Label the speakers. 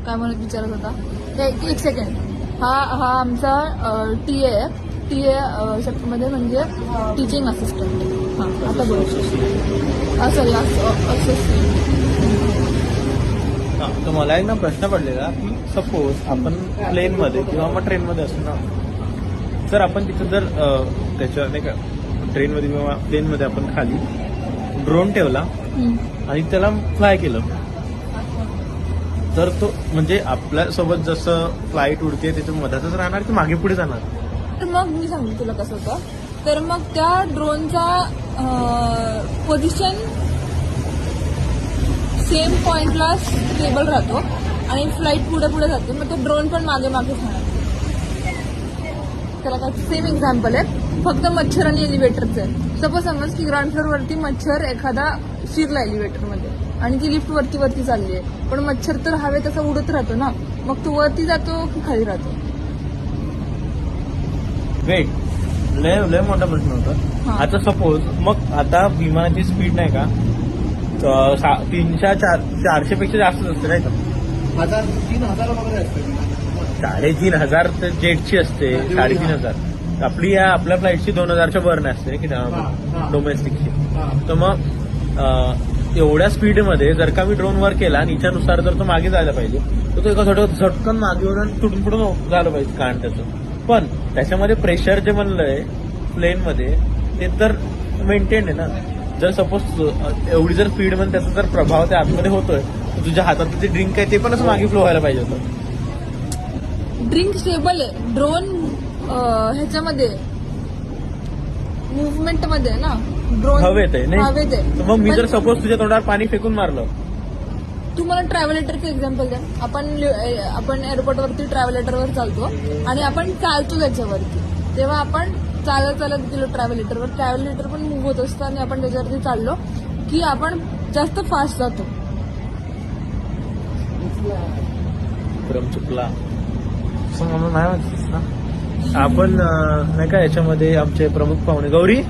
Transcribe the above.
Speaker 1: काय म्हणत विचारत होता एक सेकंड. हा आमचा TA आहे. TA शब्दमध्ये म्हणजे टीचिंग असिस्टंट. हां आता बोलू सॉरी
Speaker 2: तर मला एक ना प्रश्न पडलेला की सपोज आपण प्लेनमध्ये किंवा मग ट्रेनमध्ये असतो ना, तर आपण तिथं जर त्याच्या नाही का ट्रेनमध्ये किंवा प्लेनमध्ये आपण खाली ड्रोन ठेवला आणि त्याला फ्लाय केलं, तर तो म्हणजे आपल्यासोबत जसं फ्लाईट उडते त्याच्या मधातच राहणार की मागे पुढे जाणार?
Speaker 1: तर मग मी सांगते तुला कसं होतं. तर मग त्या ड्रोनचा पोझिशन सेम पॉइंटला स्टेबल राहतो आणि फ्लाईट पुढे पुढे जाते. मग तो ड्रोन पण मागे मागेच राहणार. त्याला काय सेम एक्झाम्पल आहे, फक्त मच्छर आणि एलिव्हेटरचं आहे. सपोज समज की ग्राउंड फ्लोअरवरती मच्छर एखादा शिरला एलिव्हेटरमध्ये आणि ती लिफ्ट वरती वरती चालली आहे, पण मच्छर तर हवे तसा उडत राहतो ना, मग तो वरती जातो की खाली राहतो?
Speaker 2: वेट, लय मोठा प्रश्न होता. आता सपोज मग आता विमानाची स्पीड नाही का 300-400 पेक्षा जास्तच असते नाही का?
Speaker 3: 3,000 वगैरे असते.
Speaker 2: 3,500 तर जेटची असते. 3,500 आपल्या फ्लाईटची 2,000च्या वर असते की डोमेस्टिकची. तर मग एवढ्या स्पीडमध्ये जर का मी ड्रोन वर केला आणि हिच्यानुसार जर तो मागे जायला पाहिजे तर तो एका थोडं झटकन मागे येऊन तुटून फुटून झालं पाहिजे कारण त्याचं. पण त्याच्यामध्ये प्रेशर जे म्हणलंय प्लेनमध्ये ते तर मेंटेन आहे ना. जर सपोज एवढी जर स्पीड मध्ये त्याचा जर प्रभाव त्या आतमध्ये होतोय तर तुझ्या हातात जे ड्रिंक आहे ते पण असं मागे फ्लो व्हायला पाहिजे होतं.
Speaker 1: ड्रिंक स्टेबल आहे. ड्रोन ह्याच्यामध्ये मुवमेंट मध्ये आहे ना. ड्रोन
Speaker 2: हवेत आहे नाही.
Speaker 1: हवेत आहे.
Speaker 2: तर मग मी जर सपोज तुझ्या तोंडावर पाणी फेकून मारलं,
Speaker 1: तू मला ट्रॅव्हलेटरचं एक्झाम्पल द्या. आपण एअरपोर्टवरती ट्रॅव्हलेटरवर चालतो आणि आपण चालतो त्याच्यावरती, तेव्हा आपण चालत गेलो ट्रॅव्हलेटरवर. ट्रॅव्हलेटर पण मूव्ह होत असतं आणि आपण त्याच्यावरती चाललो की आपण जास्त फास्ट जातो.
Speaker 2: क्रम चुकला असं म्हणून नाही म्हणतेस ना आपण. नाही का याच्यामध्ये आमचे प्रमुख पाहुणे गौरी